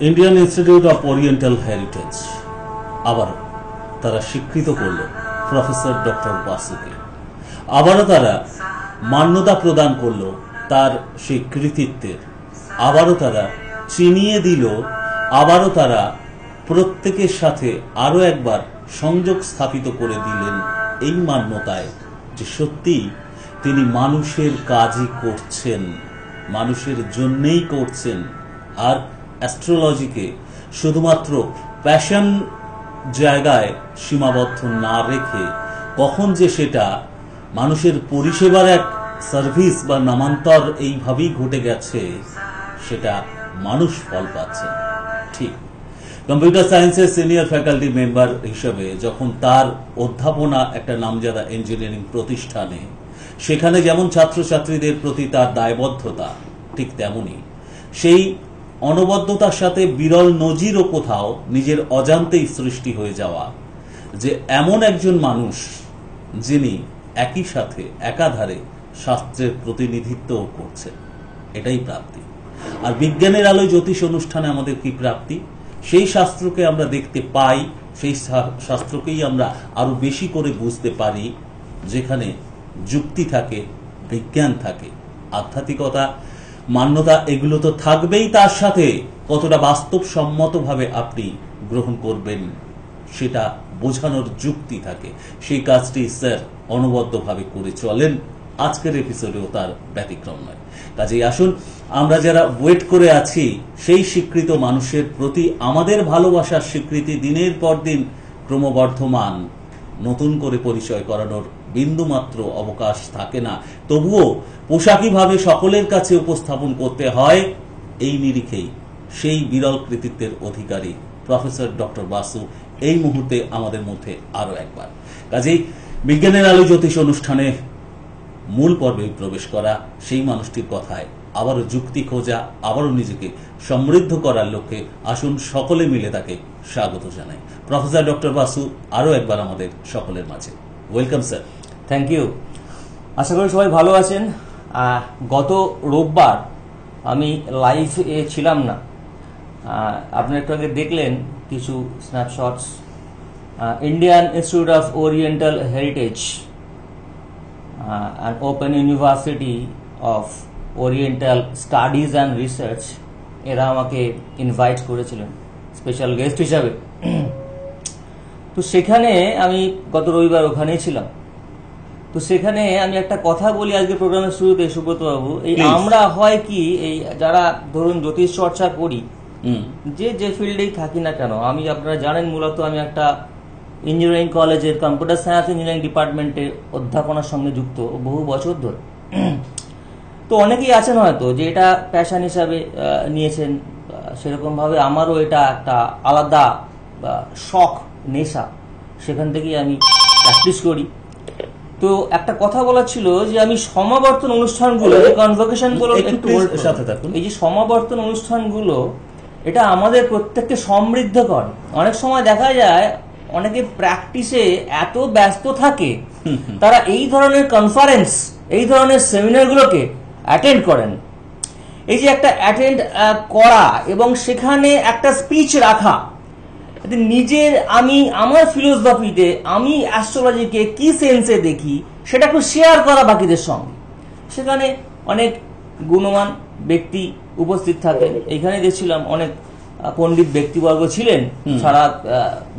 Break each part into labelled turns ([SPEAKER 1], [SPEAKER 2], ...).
[SPEAKER 1] Indian institute of oriental heritage আবারও তারা স্বীকৃত করল প্রফেসর ডক্টর বাসুকে। আবারও তারা মান্যতা প্রদান করল তার সেই কৃতিত্বের। আবারও তারা চিনিয়ে দিল, আবারও তারা প্রত্যেকের সাথে আরো একবার সংযোগ স্থাপিত করে দিলেন এই মান্যতায় যে সত্যি তিনি মানুষের কাজই করছেন, মানুষের জন্যেই করছেন। আর অ্যাস্ট্রোলজিকে শুধুমাত্র প্যাশন জায়গায় সীমাবদ্ধ না রেখে কখন যে সেটা মানুষের পরিষেবার এক সার্ভিস বা নামান্তর এইভাবেই ঘটে গেছে, সেটা মানুষ ফল পাচ্ছেন। ঠিক কম্পিউটার সায়েন্সের সিনিয়র ফ্যাকাল্টি মেম্বার হিসেবে যখন তার অধ্যাপনা একটা নামজাদা ইঞ্জিনিয়ারিং প্রতিষ্ঠানে, সেখানে যেমন ছাত্রছাত্রীদের প্রতি তার দায়বদ্ধতা, ঠিক তেমনি সেই অনবদ্যতার সাথে বিরল নজিরও কোথাও নিজের অজান্তেই সৃষ্টি হয়ে যাওয়া যে এমন একজন মানুষ যিনি একই সাথে একাধারে শাস্ত্রের প্রতিনিধিত্বও করছেন, এটাই প্রাপ্তি। আর বিজ্ঞানের আলোয় জ্যোতিষ অনুষ্ঠানে আমাদের কি প্রাপ্তি? সেই শাস্ত্রকে আমরা দেখতে পাই, সেই শাস্ত্রকেই আমরা আরো বেশি করে বুঝতে পারি, যেখানে যুক্তি থাকে, বিজ্ঞান থাকে, আধ্যাত্মিকতা, মান্যতা এগুলো তো থাকবেই, তার সাথে কতটা বাস্তবসম্মতভাবে আপনি গ্রহণ করবেন সেটা বোঝানোর যুক্তি থাকে। সেই কাজটি স্যার অনবদ্যভাবে করে চলেন। আজকের এপিসোডেও তার ব্যতিক্রম নয়। কাজেই আসুন আমরা যারা ওয়েট করে আছি সেই স্বীকৃত মানুষের প্রতি আমাদের ভালোবাসার স্বীকৃতি দিনের পর দিন ক্রমবর্ধমান, নতুন করে পরিচয় করানোর বিন্দুমাত্র অবকাশ থাকে না, তবুও পোশাকিভাবে সকলের কাছে উপস্থাপন করতে হয়। এই নিরিখেই সেই বিরল কৃতিত্বের অধিকারী প্রফেসর ডক্টর বাসু এই মুহূর্তে আমাদের মধ্যে আরো একবার। কাজেই বিজ্ঞানের আলো জ্যোতিষ অনুষ্ঠানে মূল পর্বে প্রবেশ করা সেই মানুষটির কথায় আবারও যুক্তি খোঁজা, আবারও নিজেকে সমৃদ্ধ করার লক্ষ্যে আসুন সকলে মিলে তাকে স্বাগত জানাই। প্রফেসর ডক্টর বাসু আরো একবার আমাদের সকলের মাঝে। Welcome sir.
[SPEAKER 2] Thank you. আশা করি সবাই ভালো আছেন। গত রোববার আমি লাইভে ছিলাম না, আপনারা একটু আগে দেখলেন কিছু স্ন্যাপশটস। Indian institute of oriental heritage and Open University of Oriental Studies and Research এরা আমাকে ইনভাইট করেছিলেন স্পেশাল গেস্ট হিসাবে। তো সেখানে আমি গত রবিবার ওখানেই ছিলাম। তো সেখানে আমি একটা কথা বলি আজকে প্রোগ্রামের শুরুতে, সুব্রত বাবু। এই আমরা হয় কি, এই যারা ধরুন জ্যোতিষ চর্চা করি, যে ফিল্ডেই থাকি না কেন, আমি আপনারা জানেন মূলত আমি একটা ইঞ্জিনিয়ারিং কলেজের কম্পিউটার সায়েন্স ইঞ্জিনিয়ারিং ডিপার্টমেন্টে অধ্যাপনার সঙ্গে যুক্ত বহু বছর ধরে। তো অনেকেই আছেন হয়তো যে এটা প্যাশন হিসাবে নিয়েছেন, সেরকম ভাবে আমারও এটা একটা আলাদা শখ, নেশা, সেখান থেকেই আমি প্র্যাকটিস করি। তো একটা কথা বলার ছিল যে আমি সমাবর্তন অনুষ্ঠানগুলো, যে কনভোকেশন গুলো, এই যে সমাবর্তন অনুষ্ঠানগুলো, এটা আমাদের প্রত্যেককে সমৃদ্ধ করে। অনেক সময় দেখা যায় অনেকে প্র্যাকটিসে এত ব্যস্ত থাকে, তারা এই ধরনের কনফারেন্স, এই ধরনের সেমিনারগুলোকে অ্যাটেন্ড করেন। এই যে একটা অ্যাটেন্ড করা এবং সেখানে একটা স্পিচ রাখা, নিজের আমি আমার ফিলোসফিতে আমি অ্যাস্ট্রোলজিকে কি সেন্সে দেখি সেটা একটু শেয়ার করা বাকিদের সঙ্গে। সেখানে অনেক গুণমান ব্যক্তি উপস্থিত থাকেন। এইখানে দেখছিলাম অনেক পণ্ডিত ব্যক্তিবর্গ ছিলেন, সারা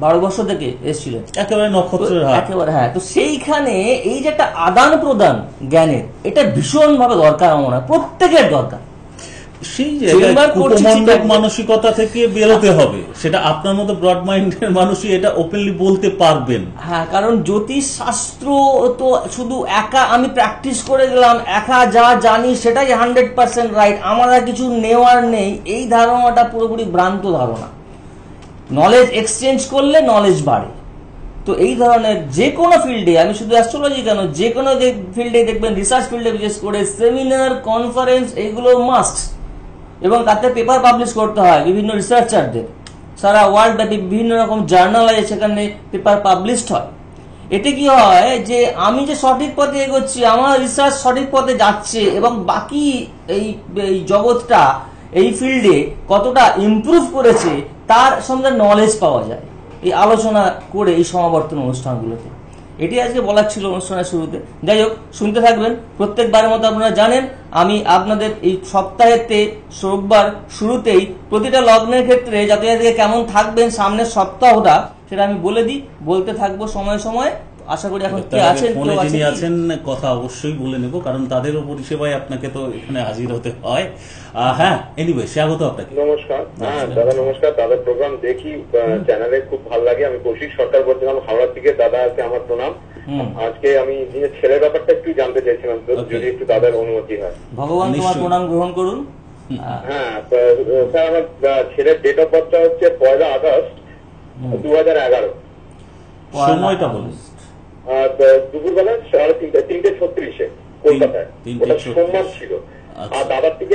[SPEAKER 2] ভারতবর্ষ থেকে এসেছিলেন,
[SPEAKER 1] একেবারে নক্ষত্রের
[SPEAKER 2] একেবারে। হ্যাঁ, তো সেইখানে এই যে একটা আদান প্রদান জ্ঞানের, এটা ভীষণভাবে দরকার, আমার মনে হয় প্রত্যেকের দরকার।
[SPEAKER 1] সেই মানসিকতা থেকে বেরোতে হবে, সেটা আপনার মতো ব্রড মাইন্ডের মানুষই এটা ওপেনলি বলতে পারবেন।
[SPEAKER 2] হ্যাঁ, কারণ জ্যোতিষ শাস্ত্র তো শুধু একা আমি প্র্যাকটিস করে গেলাম, একা যা জানি সেটাই 100% রাইট, আমার আর কিছু নেওয়ার নেই, এই ধারণাটা পুরোপুরি ভ্রান্ত ধারণা। নলেজ এক্সচেঞ্জ করলে নলেজ বাড়ে। তো এই ধরনের যে কোনো ফিল্ডে, আমি শুধু অ্যাস্ট্রোলজি কেন, যে কোনো ফিল্ডে দেখবেন, রিসার্চ ফিল্ডে বিশেষ করে সেমিনার, কনফারেন্স, এইগুলো মাস্ট। এবং তাতে পেপার পাবলিশ করতে হয় বিভিন্ন রিসার্চারদের, সারা ওয়ার্ল্ড ব্যাপী বিভিন্ন রকম জার্নাল আছে, সেখানে পেপার পাবলিশড হয়। এতে কি হয় যে আমি যে সঠিক পথে এগোচ্ছি, আমার রিসার্চ সঠিক পথে যাচ্ছে এবং বাকি এই জগৎটা এই ফিল্ডে কতটা ইমপ্রুভ করেছে তার সম্বন্ধে নলেজ পাওয়া যায় এই আলোচনা করে এই সমাবর্তন অনুষ্ঠানগুলোতে। এটি আজকে বলার ছিল অনুষ্ঠানের শুরুতে। যাই হোক, শুনতে থাকবেন। প্রত্যেকবারের মতো আপনারা জানেন আমি আপনাদের এই সপ্তাহেতে রোববার শুরুতেই প্রতিটা লগ্নের ক্ষেত্রে জাতক জাতিকা কেমন থাকবেন সামনের সপ্তাহটা সেটা আমি বলে দিই, বলতে থাকবো সময় সময়। আশা করি এখন কে আছেন,
[SPEAKER 1] ফোনে যিনি আছেন কথা অবশ্যই বলে নেব, কারণ তাদেরও পরিষেবায় আপনাকে তো এখানে হাজির হতে হয়। হ্যাঁ, এনিওয়ে স্বাগত আপনাকে।
[SPEAKER 3] নমস্কার। হ্যাঁ দাদা নমস্কার। দাদার প্রোগ্রাম দেখি, চ্যানেলে খুব ভালো লাগে। আমি কৌশিক সরকার বলছিলাম হাওড়া থেকে। দাদা আছে, আমার প্রণাম। আজকে আমি নিজের ছেলের ব্যাপারটা একটু জানতে চাইছিলাম, যদি একটু দাদার অনুমতি হয়।
[SPEAKER 2] ভগবান তোমার প্রণাম গ্রহণ করুন।
[SPEAKER 3] হ্যাঁ স্যার, আমার ছেলের ডেট অফ বার্থটা হচ্ছে 1 আগস্ট 2011।
[SPEAKER 1] সময়টা বলুন।
[SPEAKER 3] দুপুরবেলা 3:36 কলকাতায়। ওটা সোমবার ছিল। আর দাদার থেকে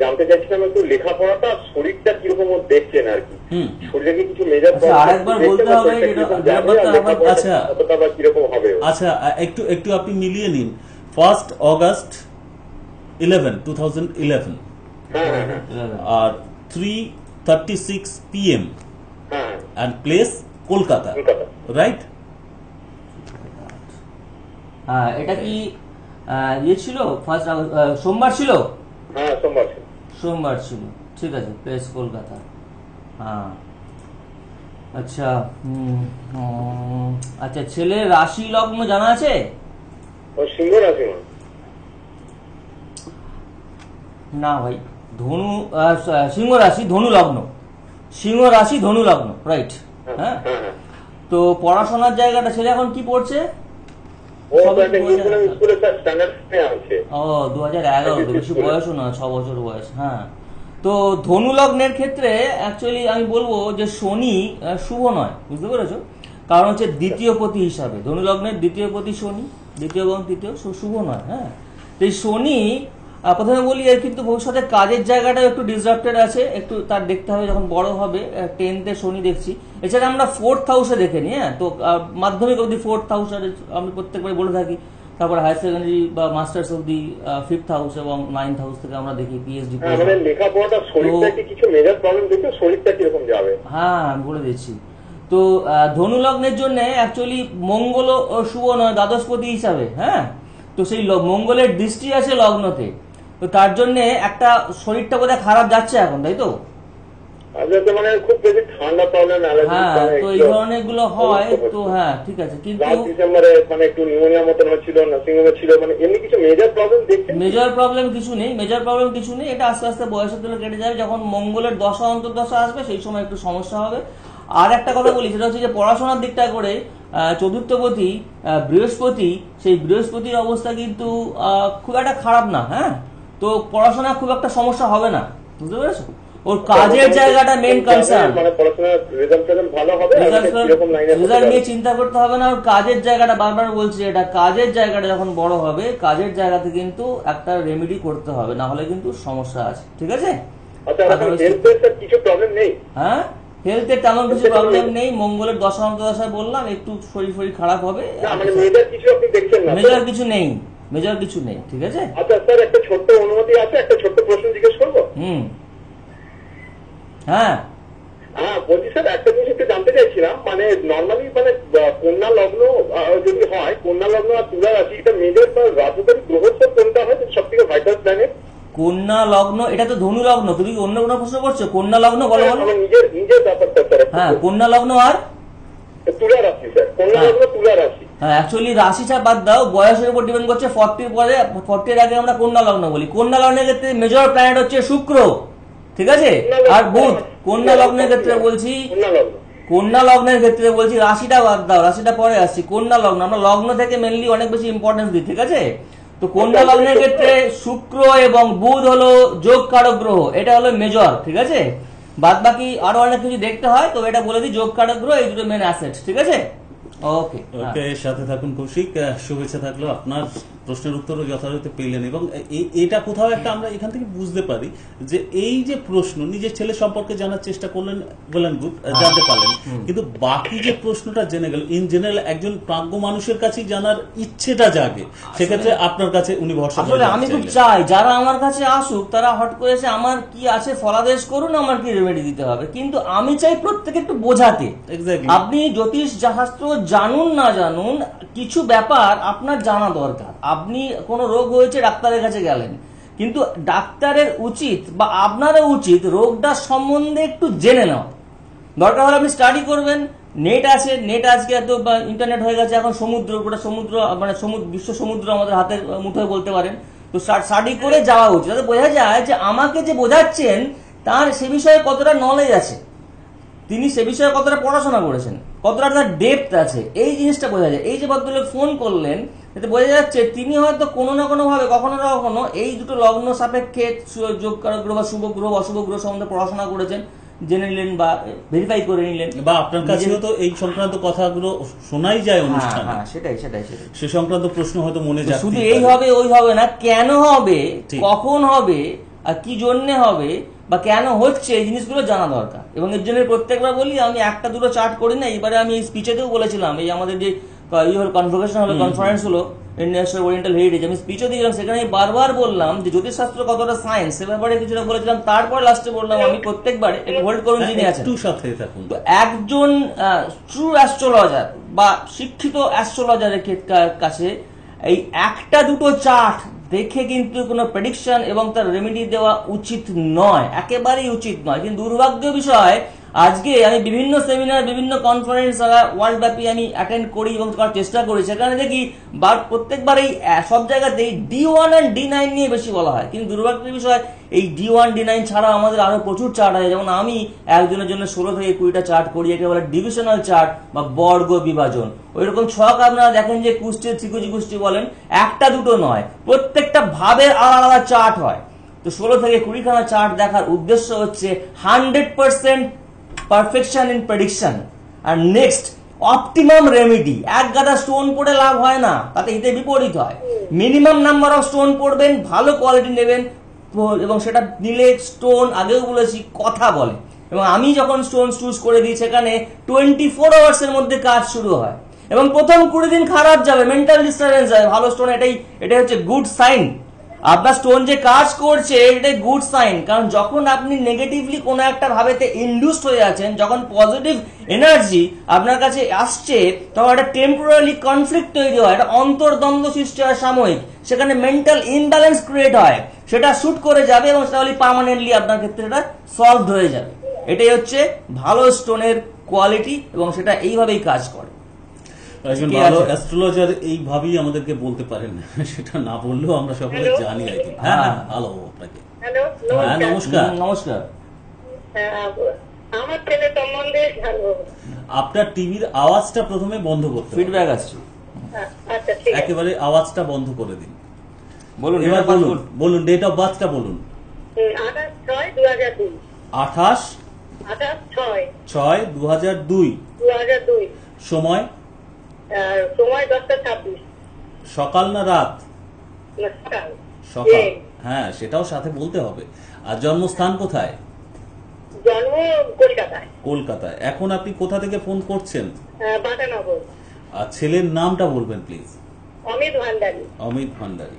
[SPEAKER 3] জানতে চাইছিলাম একটু লেখাপড়াটা, শরীরটা কিরকম দেখছেন আর কি, শরীরে কিছু মেজাজ কিরকম হবে।
[SPEAKER 1] আচ্ছা, একটু আপনি মিলিয়ে নিন। 1 অগস্ট 2011 আর 3:36 PM and place Kolkata, right?
[SPEAKER 2] এটা কি ইয়ে ছিল ফার্স্ট সোমবার ছিল?
[SPEAKER 3] হ্যাঁ সোমবার ছিল।
[SPEAKER 2] সোমবার ছিল, ঠিক আছে। প্লেস কলকাতা। হ্যাঁ আচ্ছা। আচ্ছা, ছেলে রাশি লগ্ন জানা আছে?
[SPEAKER 3] সিংহ রাশি
[SPEAKER 2] না ভাই, ধনু সিংহ রাশি ধনু লগ্ন, সিংহ রাশি ধনু লগ্ন, রাইট। হ্যাঁ, তো পড়াশোনার জায়গাটা ছেলে এখন কি পড়ছে? 2011, বেশি বয়সও না, 6 বছর বয়স। হ্যাঁ, তো ধনু লগ্নের ক্ষেত্রে অ্যাকচুয়ালি আমি বলবো যে শনি শুভ নয়, বুঝতে পেরেছো? কারণ হচ্ছে দ্বিতীয় পতি হিসাবে ধনু লগ্নের দ্বিতীয় পতি শনি, দ্বিতীয় এবং তৃতীয় শুভ নয়। হ্যাঁ, তো এই শনি প্রথমে বলি এর কিন্তু ভবিষ্যতে কাজের জায়গাটা একটু ডিসরাপ্টেড আছে, একটু তার দেখতে হবে যখন বড় হবে। 10th শনি দেখছি। এছাড়া আমরা 4th হাউসে দেখে নিই। হ্যাঁ, তো মাধ্যমিক অবধি 4th হাউস আমি প্রত্যেকবার বলে থাকি। তারপর হায়ার সেকেন্ডারি বা মাস্টার্স অবধি 5th হাউস এবং 9th হাউস থেকে আমরা দেখি পিএইচডি। হ্যাঁ, আমি বলে দিচ্ছি। তো ধনু লগ্নের জন্য অ্যাকচুয়ালি মঙ্গল শুভ নয় দ্বাদশপতি হিসাবে। হ্যাঁ, তো সেই মঙ্গলের দৃষ্টি আছে লগ্নতে, তো তার জন্য একটা শরীরটা বোধহয় খারাপ যাচ্ছে এখন, তাই তো?
[SPEAKER 3] মানে খুব বেশি ঠান্ডা প্রবলেম,
[SPEAKER 2] হ্যাঁ, তো এই ধরনের গুলো হয়। তো হ্যাঁ, ঠিক আছে, কিন্তু
[SPEAKER 3] ডিসেম্বরে মানে একটু নিউমোনিয়া মতন হচ্ছিল, নার্সিং হোমে ছিল, মানে এমনি কিছু মেজর প্রবলেম দেখছেন?
[SPEAKER 2] মেজর প্রবলেম কিছু নেই, মেজর প্রবলেম কিছু নেই। এটা আস্তে আস্তে বয়সের দিকে কেটে যাবে। যখন মঙ্গলের দশা অন্তর্দশা আসবে সেই সময় একটু সমস্যা হবে। আর একটা কথা বলি, সেটা হচ্ছে যে পড়াশোনার দিকটা করে চতুর্থপতি বৃহস্পতি, সেই বৃহস্পতির অবস্থা কিন্তু খুব একটা খারাপ না। হ্যাঁ, তো পড়াশোনা খুব একটা সমস্যা হবে না, বুঝতে পেরেছো? ওর কাজের জায়গাটা মেইন কনসার্ন, রেজাল্ট নিয়ে চিন্তা করতে হবে না। ওর কাজের জায়গাটা, বারবার বলছি এটা, কাজের জায়গাটা যখন বড় হবে কাজের জায়গাতে কিন্তু একটা রেমেডি করতে হবে, না হলে কিন্তু সমস্যা আছে। ঠিক আছে? হ্যাঁ, হেলথে তেমন কিছু প্রবলেম নেই। মঙ্গলের দশা অন্তর্দশায় বললাম একটু শরীর খারাপ হবে, মেজর কিছু নেই, মেজর কিছু নেই। ঠিক আছে?
[SPEAKER 3] আচ্ছা স্যার, একটা ছোট্ট অনুমতি আছে, একটা ছোট্ট প্রশ্ন জিজ্ঞেস করবো?
[SPEAKER 2] হ্যাঁ
[SPEAKER 3] হ্যাঁ, বলছি স্যার একটা জিনিস একটু জানতে চাইছিলাম, মানে নর্মালি মানে কন্যা লগ্ন যদি হয়, কন্যা লগ্ন আর তুলা রাশি, এটা মেজর বা রাজধানী গ্রহ কোনটা হয় সব থেকে ভাইটাল প্ল্যানেট?
[SPEAKER 2] কন্যা লগ্ন, এটা তো ধনু লগ্ন। তুমি কি অন্য কোনো প্রশ্ন করছো? কন্যা লগ্ন বলো বলো।
[SPEAKER 3] নিজের ব্যাপারটা স্যার।
[SPEAKER 2] হ্যাঁ, কন্যা লগ্ন আর
[SPEAKER 3] তুলা রাশি স্যার। কন্যা লগ্ন তুলা রাশি।
[SPEAKER 2] হ্যাঁ, অ্যাকচুয়ালি রাশিটা বাদ দাও, বয়সের উপর ডিপেন্ড করছে। 40 পরে, 40 আগে আমরা কন্যা লগ্ন বলি। কন্যা লগ্নের ক্ষেত্রে মেজর প্ল্যানেট হচ্ছে শুক্র, ঠিক আছে, আর বুধ। কন্যা লগ্নের ক্ষেত্রে বলছি, কন্যা লগ্নের ক্ষেত্রে বলছি রাশিটা বাদ দাও, রাশিটা পরে আসছি। কন্যা লগ্ন আমরা লগ্ন থেকে মেনলি অনেক বেশি ইম্পর্টেন্স দিই, ঠিক আছে? তো কন্যা লগ্নের ক্ষেত্রে শুক্র এবং বুধ হলো যোগ কারক গ্রহ, এটা হলো মেজর, ঠিক আছে? বাদ বাকি আরো অনেক কিছু দেখতে হয়, তো এটা বলে দিই যোগ কারক গ্রহ এই দুটো মেন অ্যাসেট, ঠিক আছে? ওকে,
[SPEAKER 1] ওকে, সাথে থাকুন কৌশিক। শুভেচ্ছা থাকলো আপনার প্রশ্নের উত্তরও যথাযথ পেলেন, এবং এটা কোথাও একটা আমরা এখান থেকে বুঝতে পারি যে এই যে প্রশ্ন নিজের ছেলে সম্পর্কে জানার চেষ্টা করলেন, বলেন গুড, জানতে পারলেন, কিন্তু বাকি যে প্রশ্নটা জেনে গেল, ইন জেনারেল একজন প্রাজ্ঞ মানুষের কাছেই জানার ইচ্ছেটা জাগে, সেক্ষেত্রে আপনার কাছে উনি ভরসা
[SPEAKER 2] আসলে আমি খুব চাই যারা আমার কাছে আসুক তারা হট করে এসে আমার কি আছে ফলাদেশ করুন, আমার কি রেমেডি দিতে হবে, কিন্তু আমি চাই প্রত্যেকে একটু বোঝাতে। আপনি জ্যোতিষ শাস্ত্র জানুন না জানুন, কিছু ব্যাপার আপনার জানা দরকার। আপনি কোনো রোগ হয়েছে ডাক্তারের কাছে গেলেন, কিন্তু ডাক্তারের উচিত বা আপনারও উচিত রোগটা সম্বন্ধে একটু জেনে নেওয়া। দরকার হলে আপনি স্টাডি করবেন, নেট আছে, নেট আজকে এত ইন্টারনেট হয়ে গেছে, এখন সমুদ্র, গোটা সমুদ্র মানে বিশ্ব সমুদ্র আমাদের হাতের মুঠোয় বলতে পারেন, তো স্টাডি করে যাওয়া উচিত, যাতে বোঝা যায় যে আমাকে যে বোঝাচ্ছেন তার সে বিষয়ে কতটা নলেজ আছে, তিনি সে বিষয়ে কতটা পড়াশোনা করেছেন, কতটা তার ডেপথ আছে, এই জিনিসটা বোঝা যায়। এই যে ভদ্রলোক ফোন করলেন, এতে বোঝা যাচ্ছে তিনি হয়তো কোনো না কোনো ভাবে কখনো না কখনো এই দুটো লগ্ন সাপেক্ষে যোগকারক গ্রহ বা শুভ গ্রহ অশুভ গ্রহ সম্বন্ধে পড়াশোনা করেছেন, জেনে নিলেন বা ভেরিফাই করে নিলেন,
[SPEAKER 1] বা আপনার কাছেও তো এই সংক্রান্ত কথাগুলো শোনাই যায় অনুষ্ঠানে,
[SPEAKER 2] সেটাই
[SPEAKER 1] সে সংক্রান্ত প্রশ্ন হয়তো মনে যায়।
[SPEAKER 2] শুধু এই হবে ওই হবে না, কেন হবে, কখন হবে, আর কি জন্য হবে বা কেন হচ্ছে, এই জিনিসগুলো জানা দরকার। এবং এর জন্য প্রত্যেকবার বলি, আমি একটা দুটো চার্ট করি না, এবারে আমি এই স্পিচেতেও বলেছিলাম, এই আমাদের যে কনভোকেশন হলো, কনফারেন্স হলো ইন্টারন্যাশনাল ওরিয়েন্টাল হেরিটেজ, আমি স্পিচও দিয়েছিলাম, সেখানে বারবার বললাম যে জ্যোতিষশাস্ত্র কতটা সায়েন্স, সে ব্যাপারে কিছুটা বলেছিলাম। তারপর লাস্টে বললাম, আমি প্রত্যেকবারে একটু হোল্ড করুন যিনি আছেন, তো একজন ট্রু অ্যাস্ট্রোলজার বা শিক্ষিত অ্যাস্ট্রোলজারের কাছে এই একটা দুটো চার্ট দেখে কিন্তু কোনো প্রেডিকশন এবং তার রেমেডি দেওয়া উচিত নয়, একেবারেই উচিত নয়। কিন্তু দুর্ভাগ্য বিষয়, আজকে আমি বিভিন্ন সেমিনার, বিভিন্ন কনফারেন্স ওয়ার্ল্ড ব্যাপী আমি অ্যাটেন্ড করি এবং করার চেষ্টা করি, সেখানে দেখি প্রত্যেকবার এই সব জায়গাতেই D1 আর D9 নিয়ে বেশি বলা হয়। কিন্তু দুর্ভাগ্যের বিষয়, এই D1 D9 ছাড়া আমাদের আরো প্রচুর চার্ট আছে, যেমন আমি একজনের জন্য 16 থেকে 20টা চার্ট করি, একেবারে ডিভিশনাল চার্ট বা বর্গ বিভাজন। ওইরকম ছক আপনারা দেখেন যে কুষ্টি ত্রিকুজি কুষ্টি বলেন, একটা দুটো নয়, প্রত্যেকটা ভাবের আলাদা আলাদা চার্ট হয়। তো 16 থেকে 20খানা চার্ট দেখার উদ্দেশ্য হচ্ছে 100% পারফেকশন ইন প্রেডিকশন, আর নেক্সট অপটিমাম রেমেডি। এক গাদা স্টোন পড়ে লাভ হয় না, তাতে হিতে বিপরীত হয়। মিনিমাম নাম্বার অফ স্টোন পড়বেন, ভালো কোয়ালিটি নেবেন, এবং সেটা নিলে স্টোন, আগেও বলেছি, কথা বলে। এবং আমি যখন স্টোন চুজ করে দিই, সেখানে 24 আওয়ার্সের মধ্যে কাজ শুরু হয়, এবং প্রথম 20 দিন খারাপ যাবে, মেন্টাল ডিস্টারবেন্স হয়। ভালো স্টোন, এটাই হচ্ছে গুড সাইন। আপনার স্টোন যে কাজ করছে এটাই গুড সাইন, কারণ যখন আপনি নেগেটিভলি কোনো একটা ভাবেতে ইনডিউসড হয়ে আছেন, যখন পজিটিভ এনার্জি আপনার কাছে আসছে, তখন একটা টেম্পোরারি কনফ্লিক্ট তৈরি হয়, একটা অন্তর্দ্বন্দ্ব সৃষ্টি হয় সাময়িক, সেখানে মেন্টাল ইমব্যালেন্স ক্রিয়েট হয়, সেটা শুট করে যাবে এবং সেটা পার্মানেন্টলি আপনার ক্ষেত্রে এটা সলভড হয়ে যাবে। এটাই হচ্ছে ভালো স্টোনের কোয়ালিটি, এবং সেটা এইভাবেই কাজ করে।
[SPEAKER 1] একজন ভালো অ্যাস্ট্রোলজার এইভাবেই আমাদেরকে বলতে পারেন, সেটা না বললেও আমরা সকলে জানি আর কি। হ্যাঁ, হ্যালো, আপনাকে নমস্কার।
[SPEAKER 2] নমস্কার।
[SPEAKER 4] আমার ছেলে সম্বন্ধে
[SPEAKER 1] আপনার টিভির আওয়াজটা প্রথমে বন্ধ করতে,
[SPEAKER 2] ফিডব্যাক আসছে,
[SPEAKER 1] একেবারে আওয়াজটা বন্ধ করে দিন।
[SPEAKER 2] বলুন,
[SPEAKER 1] এবার বলুন, বলুন ডেট অফ বার্থটা বলুন।
[SPEAKER 4] 28/6/2002।
[SPEAKER 1] সময়
[SPEAKER 4] 10:26।
[SPEAKER 1] সকাল না রাত? সকাল। হ্যাঁ, সেটাও সাথে বলতে হবে। আর জন্মস্থান কোথায়?
[SPEAKER 4] জন্ম কলকাতায়।
[SPEAKER 1] কলকাতায়। এখন আপনি কোথা থেকে ফোন করছেন?
[SPEAKER 4] বাটানগর।
[SPEAKER 1] আর ছেলের নামটা বলবেন প্লিজ।
[SPEAKER 4] অমিত ভান্ডারী।
[SPEAKER 1] অমিত ভান্ডারী।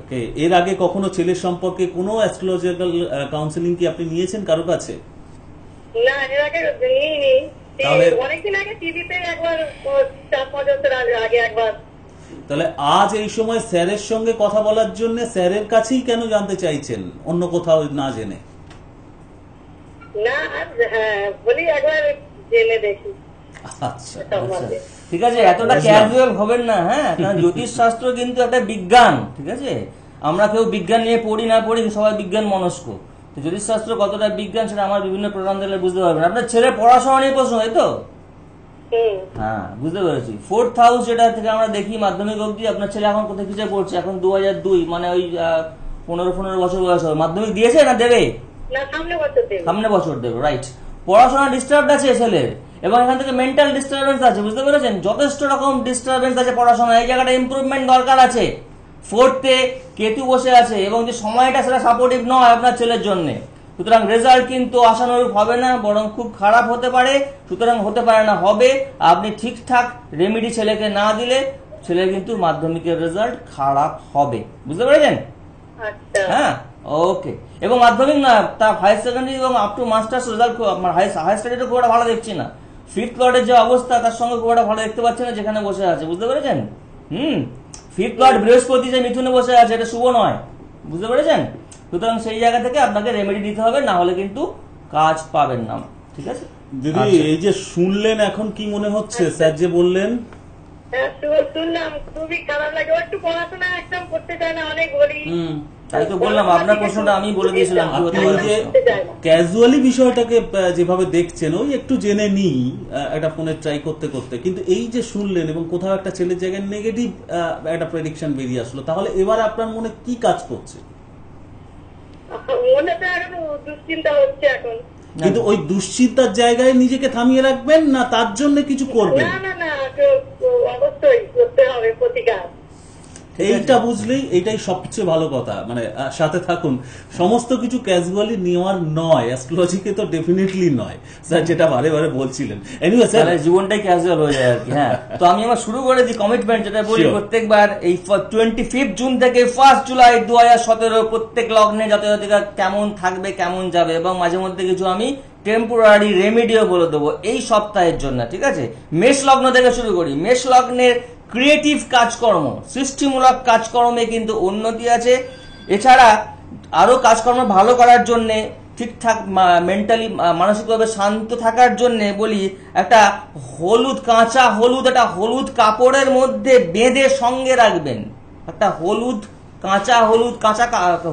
[SPEAKER 1] ওকে, এর আগে কখনো ছেলের সম্পর্কে কোনো অ্যাস্ট্রোলজিক্যাল কাউন্সিলিং কি আপনি নিয়েছেন কারো কাছে?
[SPEAKER 4] না, এর আগে নিইনি। অনেকদিন আগে টিভিতে একবার, 4-5 বছর আগে একবার।
[SPEAKER 1] তাহলে আজ এই সময় স্যারের সঙ্গে কথা বলার জন্য স্যারের কাছেই কেন জানতে চাইছেন, অন্য কোথাও না জেনে?
[SPEAKER 4] না, হ্যাঁ, বলি একবার জেনে দেখি।
[SPEAKER 1] আচ্ছা,
[SPEAKER 2] ঠিক আছে, এতটা ক্যাজুয়াল হবেন না। হ্যাঁ, কারণ জ্যোতিষ শাস্ত্র কিন্তু একটা বিজ্ঞান, ঠিক আছে? আমরা কেউ বিজ্ঞান নিয়ে পড়ি না পড়ি, সবাই বিজ্ঞান মনস্ক। তো জ্যোতিষ শাস্ত্র কতটা বিজ্ঞান সেটা আমার বিভিন্ন প্রোগ্রাম দেখলে বুঝতে পারবেন। আপনার ছেলের পড়াশোনা নিয়ে প্রশ্ন, তাই তো? হ্যাঁ, বুঝতে পেরেছি। 4th হাউস যেটা থেকে আমরা দেখি মাধ্যমিক অবধি, আপনার ছেলে এখন কোথায় কিসে পড়ছে? এখন 2002, মানে ওই 15 বছর বয়স হবে। মাধ্যমিক দিয়েছে না দেবে?
[SPEAKER 4] না, সামনে বছর দেবে।
[SPEAKER 2] সামনে বছর দেবে, রাইট। পড়াশোনা ডিস্টার্ব আছে ছেলের, এবং এখান থেকে মেন্টাল ডিস্টারবেন্স আছে, বুঝতে পেরেছেন? যথেষ্ট রকম ডিস্টারবেন্স আছে পড়াশোনা, এই জায়গাটা ইমপ্রুভমেন্ট দরকার আছে। ফোর্থে কেতু বসে আছে এবং যে সময়টা সেটা সাপোর্টিভ নয় আপনার ছেলের জন্য, সুতরাং রেজাল্ট কিন্তু আশানুরূপ হবে না, বরং খুব খারাপ হতে পারে। সুতরাং হতে পারে না, হবে। আপনি ঠিকঠাক রেমেডি ছেলেকে না দিলে ছেলের কিন্তু মাধ্যমিকের রেজাল্ট খারাপ হবে, বুঝতে পেরেছেন?
[SPEAKER 4] আচ্ছা
[SPEAKER 2] হ্যাঁ, ওকে। এবং মাধ্যমিক না, তার হায়ার সেকেন্ডারি এবং up to masters result higher স্টাডিটা খুব একটা ভালো দেখছি না। ফিফথ লর্ডের যে অবস্থা তার সঙ্গে খুব একটা ভালো দেখতে পাচ্ছি না যেখানে বসে আছে, বুঝতে পেরেছেন? ফিফথ লর্ড বৃহস্পতি যে মিথুনে বসে আছে এটা শুভ নয়, বুঝতে পেরেছেন? সুতরাং সেই জায়গা থেকে আপনাকে রেমেডি দিতে হবে, না হলে কিন্তু কাজ পাবেন না, ঠিক আছে?
[SPEAKER 1] দিদি এই যে শুনলেন এখন কি মনে হচ্ছে স্যার যে বললেন?
[SPEAKER 4] শুনলাম, খুবই খারাপ লাগে। একটু পড়াশোনা একদম করতে চায় না, অনেক বলি।
[SPEAKER 2] তাই তো বললাম, আপনার প্রশ্নটা আমি বলে দিয়েছিলাম।
[SPEAKER 1] আপনি ওই যে ক্যাজুয়ালি বিষয়টাকে যেভাবে দেখছেন ওই একটু জেনে নিই একটা ফোনে ট্রাই করতে করতে, কিন্তু এই যে শুনলেন এবং কোথাও একটা ছেলের জায়গায় নেগেটিভ একটা প্রেডিকশন বেরিয়ে আসলো, তাহলে এবার আপনার মনে কি কাজ করছে?
[SPEAKER 4] মনে তো এখন দুশ্চিন্তা হচ্ছে এখন।
[SPEAKER 1] কিন্তু ওই দুশ্চিন্তার জায়গায় নিজেকে থামিয়ে রাখবেন না, তার জন্য কিছু করবেন?
[SPEAKER 4] না না না, অবশ্যই করতে হবে প্রতিকার।
[SPEAKER 1] এইটা বুঝলেই এটাই সবচেয়ে ভালো কথা, মানে সাথে থাকুন। সমস্ত কিছু ক্যাজুয়ালি নেওয়ার নয়, অ্যাস্ট্রোলজিকে তো ডেফিনেটলি নয় স্যার, যেটা বারে বারে বলছিলেন। এনিওয়ে স্যার,
[SPEAKER 2] জীবনটাই ক্যাজুয়াল হয়ে যায় আর কি। হ্যাঁ, তো আমি আমার শুরু করে দিই কমিটমেন্ট, যেটা বলি প্রত্যেকবার এই 25 জুন থেকে 1 জুলাই 2017 প্রত্যেক লগ্নে জাতক-জাতিকা কেমন থাকবে, কেমন যাবে, এবং মাঝে মধ্যে কিছু আমি টেম্পোরারি রেমেডিও বলে দেবো এই সপ্তাহের জন্য, ঠিক আছে? মেষ লগ্ন থেকে শুরু করি। মেষ লগ্নের ক্রিয়েটিভ কাজকর্ম, সৃষ্টিমূলক কাজকর্মে কিন্তু উন্নতি আছে। এছাড়া আরো কাজকর্ম ভালো করার জন্য, ঠিকঠাক মেন্টালি মানসিকভাবে শান্ত থাকার জন্য বলি, একটা হলুদ, কাঁচা হলুদ, একটা হলুদ কাপড়ের মধ্যে বেঁধে সঙ্গে রাখবেন। একটা কাঁচা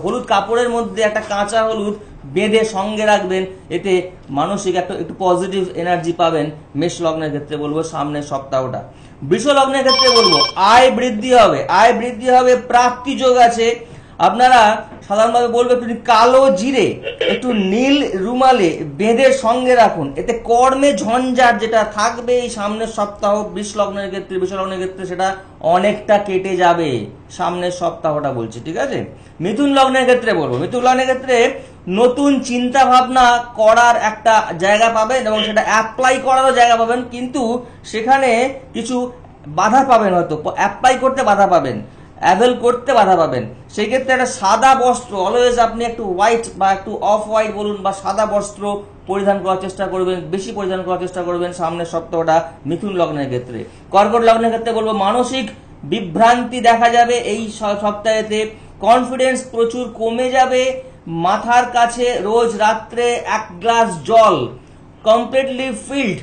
[SPEAKER 2] হলুদ কাপড়ের মধ্যে একটা কাঁচা হলুদ বেঁধে সঙ্গে রাখবেন, এতে মানসিক একটু পজিটিভ এনার্জি পাবেন। মেষ লগ্নের ক্ষেত্রে বলবো সামনের সপ্তাহটা। বৃষ লগ্নের ক্ষেত্রে বলবো আয় বৃদ্ধি হবে, প্রাপ্তি যোগ আছে। আপনারা সাধারণভাবে বলবো একটু কালো জিরে একটু নীল রুমালে বেঁধে সঙ্গে রাখুন, এতে কর্মে ঝঞ্ঝাট যেটা থাকবে এই সামনের সপ্তাহ বৃষ লগ্নের ক্ষেত্রে সেটা অনেকটা কেটে যাবে সামনের সপ্তাহটা বলছি, ঠিক আছে? মিথুন লগ্নের ক্ষেত্রে বলবো, মিথুন লগ্নের ক্ষেত্রে নতুন চিন্তা ভাবনা করার একটা জায়গা পাবেন এবং সেটা অ্যাপ্লাই করারও জায়গা পাবেন, কিন্তু সেখানে কিছু বাধা পাবেন, হয়তো অ্যাপ্লাই করতে বাধা পাবেন, অ্যাভেল করতে বাধা পাবেন। সেই ক্ষেত্রে একটা সাদা বস্ত্র, অলওয়েজ আপনি একটু হোয়াইট বা একটু অফ হোয়াইট বলুন বা সাদা বস্ত্র পরিধান করার চেষ্টা করবেন, বেশি পরিধান করার চেষ্টা করবেন সামনের সপ্তাহটা মিথুন লগ্নের ক্ষেত্রে। কর্কট লগ্নের ক্ষেত্রে বলবো মানসিক বিভ্রান্তি দেখা যাবে এই সপ্তাহেতে, কনফিডেন্স প্রচুর কমে যাবে। মাথার কাছে রোজ রাত্রে 1 গ্লাস জল, কমপ্লিটলি ফিল্ড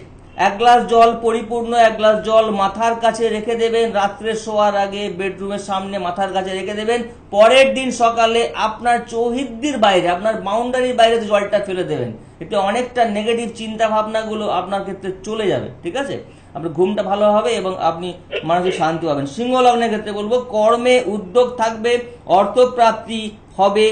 [SPEAKER 2] 1 গ্লাস জল, পরিপূর্ণ 1 গ্লাস জল মাথার কাছে রেখে দেবেন। রাত্রে শোয়ার আগে বেডরুমের সামনে মাথার কাছে রেখে দেবেন। পরের দিন সকালে আপনার চৌহদ্দির বাইরে, আপনার বাউন্ডারির বাইরে জলটা ফেলে দেবেন। এতে অনেকটা নেগেটিভ চিন্তা ভাবনাগুলো আপনার ক্ষেত্রে চলে যাবে, ঠিক আছে? আপনার ঘুমটা ভালো হবে এবং আপনি মানসিক শান্তি পাবেন। সিংহ লগ্নের ক্ষেত্রে বলবো কর্মে উদ্যোগ থাকবে, অর্থপ্রাপ্তি হবে।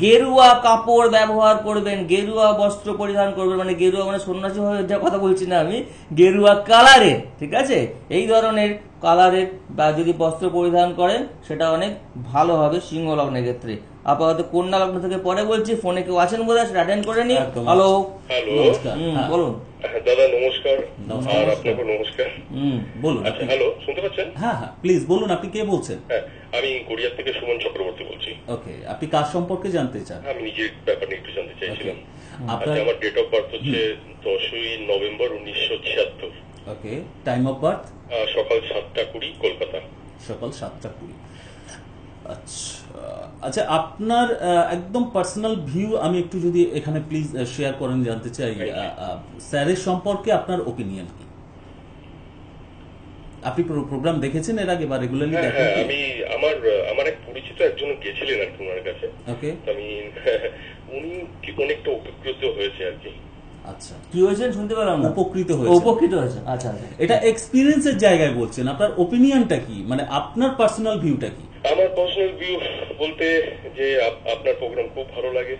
[SPEAKER 2] গেরুয়া কাপড় ব্যবহার করবেন, গেরুয়া বস্ত্র পরিধান করবেন, মানে গেরুয়া মানে সন্ন্যাসী ভাবে কথা বলছি না আমি, গেরুয়া কালারের, ঠিক আছে? এই ধরনের কালারের বা যদি বস্ত্র পরিধান করেন সেটা অনেক ভালো হবে সিংহ লগ্নের ক্ষেত্রে। আপাতত কন্যা লগ্ন থেকে পরে বলছি, ফোনে কেউ আছেন বোধ হয়, সেটা অ্যাটেন্ড করে নি। হ্যালো, বলুন
[SPEAKER 3] দাদা, নমস্কার। আর আপনাকে নমস্কার।
[SPEAKER 1] বলুন।
[SPEAKER 3] হ্যালো, শুনতে পাচ্ছেন?
[SPEAKER 1] হ্যাঁ হ্যাঁ, প্লিজ বলুন, আপনি কে বলছেন?
[SPEAKER 3] হ্যাঁ, আমি গড়িয়া থেকে সুমন চক্রবর্তী বলছি।
[SPEAKER 1] ওকে, আপনি কার সম্পর্কে জানতে চান?
[SPEAKER 3] আমি নিজের ব্যাপার নিয়ে একটু জানতে চাইছিলাম। আমার ডেট অফ বার্থ হচ্ছে 10ই November 1976।
[SPEAKER 1] Okay, time of birth?
[SPEAKER 3] সকাল 7:20, কলকাতা।
[SPEAKER 1] সকাল 7:20। আচ্ছা, আপনার একদম পার্সোনাল ভিউ আমি একটু যদি এখানে প্লিজ শেয়ার করেন, জানতে চাই স্যারের সম্পর্কে আপনার ওপিনিয়ন কি? আপনি প্রোগ্রাম দেখেছেন এর আগে বা রেগুলারলি দেখেন?
[SPEAKER 3] আমি আমার এক পরিচিত একজন গেছিলেন আর কি ওনার কাছে। ওকে, আমি উনি অনেকটা উপকৃত হয়েছে আর কি।
[SPEAKER 1] আচ্ছা,
[SPEAKER 2] কি হয়েছেন শুনতে পেলাম না?
[SPEAKER 1] উপকৃত হয়েছে।
[SPEAKER 2] আচ্ছা,
[SPEAKER 1] এটা এক্সপেরিয়েন্সের জায়গায় বলছেন, আপনার ওপিনিয়নটা কি, মানে আপনার পার্সোনাল ভিউটা কি?
[SPEAKER 3] আমার পার্সোনাল ভিউ বলতে যে আপনার প্রোগ্রাম খুব ভালো লাগে।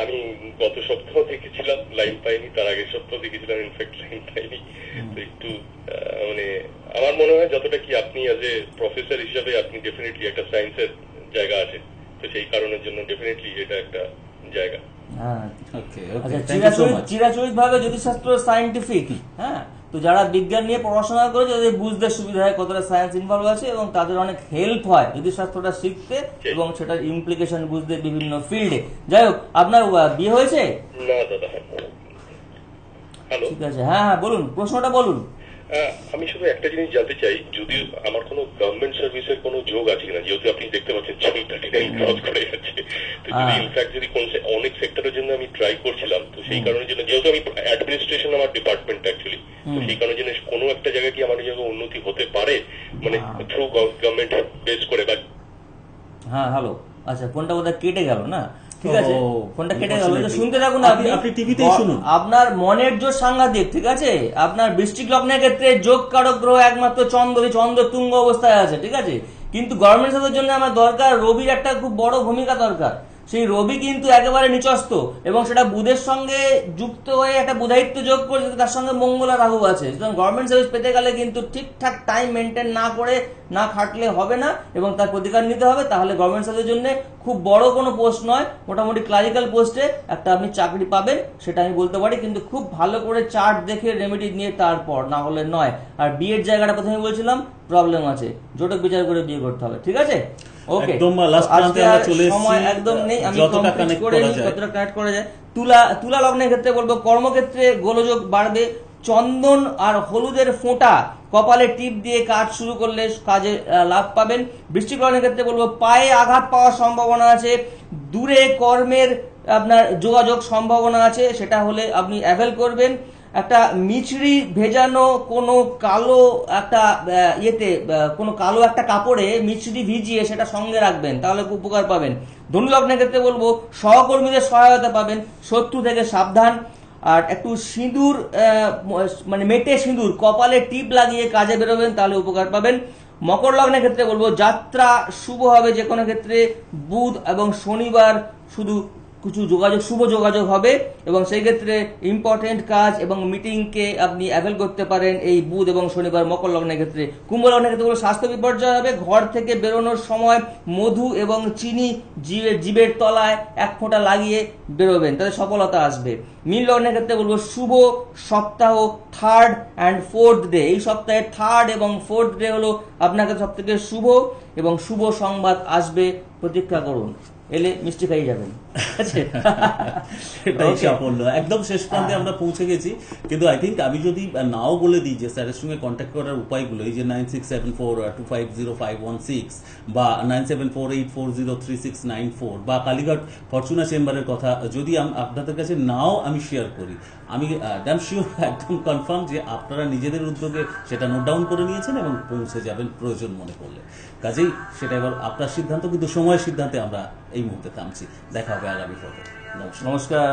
[SPEAKER 3] আমি গত সপ্তাহ দেখেছিলাম, লাইন পাইনি, তার আগের সপ্তাহ দেখেছিলাম, ইনফ্যাক্ট লাইন পাইনি।
[SPEAKER 5] মনে হয় যতটা কি আপনি অ্যাজ এ প্রফেসর হিসাবে আপনি ডেফিনেটলি একটা সায়েন্সের জায়গা আছে, তো সেই কারণের জন্য ডেফিনেটলি এটা একটা জায়গা।
[SPEAKER 2] চিরাচরিত ভাবে জ্যোতিষশাস্ত্র সায়েন্টিফিক, হ্যাঁ, তো যারা বিজ্ঞান নিয়ে পড়াশোনা করেছে তাদের বুঝতে সুবিধা হয় কতটা সায়েন্স ইনভলভ আছে, এবং তাদের অনেক হেল্প হয় জ্যোতিষশাস্ত্রটা শিখতে এবং সেটার ইমপ্লিকেশন বুঝতে বিভিন্ন ফিল্ডে। যাই হোক, আপনার বিয়ে হয়েছে?
[SPEAKER 5] না দাদা। হ্যালো,
[SPEAKER 2] ঠিক আছে, হ্যাঁ হ্যাঁ বলুন, প্রশ্নটা বলুন।
[SPEAKER 5] আমি শুধু একটা জিনিস জানতে চাই, যদি আমার কোনো গভর্নমেন্ট সার্ভিসের কোনো যোগ আছে কিনা, যেহেতু আপনি দেখতে পাচ্ছেন 39 ক্রস করে যাচ্ছে, তো যদি ইনফ্যাক্ট যদি অনেক সেক্টরের জন্য আমি ট্রাই করছিলাম, তো সেই কারণের জন্য, যেহেতু আমি অ্যাডমিনিস্ট্রেশন আমার ডিপার্টমেন্ট অ্যাকচুয়ালি, তো সেই কারণের জন্য কোনো একটা জায়গায় কি আমার জায়গায় উন্নতি হতে পারে, মানে থ্রু গভর্নমেন্ট বেস করে?
[SPEAKER 2] হ্যাঁ হ্যালো, আচ্ছা ফোনটা বোধহয় কেটে গেল না, ঠিক আছে, ফোনটা কেটে গেল, শুনতে থাকুন, আপনি টিভিতেই শুনুন। আপনার মনের জোর সাংঘাতিক, ঠিক আছে, আপনার বৃশ্চিক লগ্নের ক্ষেত্রে যোগ কারক গ্রহ একমাত্র চন্দ্র তুঙ্গ অবস্থায় আছে, ঠিক আছে, কিন্তু গভর্নমেন্ট সার্ভিসের জন্য আমার দরকার রবির একটা খুব বড় ভূমিকা দরকার। সেই রবি কিন্তু একেবারে নিচস্ত এবং সেটা বুধের সঙ্গে যুক্ত হয়ে একটা বুধায়িত্ব যোগ করে, তার সঙ্গে মঙ্গল আর রাহু আছে। সুতরাং গভর্নমেন্ট সার্ভিস পেতে গেলে কিন্তু ঠিকঠাক টাইম মেনটেন না করে না খাটলে হবে না, এবং তার প্রতিকার নিতে হবে। তাহলে গভর্নমেন্ট সার্ভিসের জন্য খুব বড় কোনো পোস্ট নয়, মোটামুটি ক্লারিক্যাল পোস্টে একটা আপনি চাকরি পাবেন, সেটা আমি বলতে পারি, কিন্তু খুব ভালো করে চার্ট দেখে রেমেডি নিয়ে তারপর, না হলে নয়। আর বিয়ের জায়গাটা প্রথমে বলছিলাম প্রবলেম আছে, জোটক বিচার করে বিয়ে করতে হবে, ঠিক আছে। ওকে, সময় একদম নেই, আমি কমপ্লিট করে নিই কতটা কানেক্ট করা যায়। তুলা লগ্নের ক্ষেত্রে বলবো কর্মক্ষেত্রে গোলযোগ বাড়বে, চন্দন আর হলুদের ফোঁটা কপালে টিপ দিয়ে কাজ শুরু করলে কাজে লাভ পাবেন। বৃশ্চিক লগ্নের ক্ষেত্রে বলবো পায়ে আঘাত পাওয়ার সম্ভাবনা আছে, দূরে কর্মের আপনার যোগাযোগ সম্ভাবনা আছে, সেটা হলে আপনি অ্যাভেল করবেন। একটা মিছরি ভেজানো কোনো কালো একটা কোনো কালো একটা কাপড়ে মিছরি ভিজিয়ে সেটা সঙ্গে রাখবেন, তাহলে উপকার পাবেন। ধনু লগ্নের ক্ষেত্রে বলবো সহকর্মীদের সহায়তা পাবেন, শত্রু থেকে সাবধান। আর একটু সিঁদুর মানে মেটে সিঁদুর কপালে টিপ লাগিয়ে কাজে বেরোবেন, তাহলে উপকার পাবেন। মকর লগ্নের ক্ষেত্রে বলবো যাত্রা শুভ হবে, যে কোনো ক্ষেত্রে বুধ এবং শনিবার শুধু কিছু শুভ যোগাযোগ হবে, এবং সেই ক্ষেত্রে ইম্পর্টেন্ট কাজ এবং মিটিংকে আপনি অ্যাভেল করতে পারেন এই বুধ এবং শনিবার মকর লগ্নের ক্ষেত্রে। কুম্ভ লগ্নের ক্ষেত্রে স্বাস্থ্য বিপর্যয় হবে, ঘর থেকে বেরোনোর সময় মধু এবং চিনি জিভের তলায় এক ফোঁটা লাগিয়ে বেরোবেন, তাতে সফলতা আসবে। মীন লগ্নের ক্ষেত্রে বলবো শুভ সপ্তাহ 3rd and 4th ডে, এই সপ্তাহে 3rd এবং 4th ডে হলো আপনাকে সব থেকে শুভ, এবং শুভ সংবাদ আসবে, প্রতীক্ষা করুন, এলে মিষ্টি খাই যাবেন।
[SPEAKER 1] এটাই সাফল্য, একদম শেষ প্রান্তে আমরা পৌঁছে গেছি। কিন্তু আই থিঙ্ক আমি যদি নাও বলে দিই যে স্যারের সঙ্গে কন্ট্যাক্ট করার উপায়গুলো, এই যে 9674250516 বা 9748403694 বা কালীঘাট ফরচুনা চেম্বারের কথা যদি আপনাদের কাছে নাও আমি শেয়ার করি, আমি ড্যাম শিওর, একদম কনফার্ম যে আপনারা নিজেদের উদ্যোগে সেটা নোট ডাউন করে নিয়েছেন এবং পৌঁছে যাবেন প্রয়োজন মনে করলে। কাজেই সেটা এবার আপনার সিদ্ধান্ত, কিন্তু সময়ের সিদ্ধান্তে আমরা এই মুহূর্তে থামছি। দেখা হবে আগামী পর্বে।
[SPEAKER 2] নমস্কার।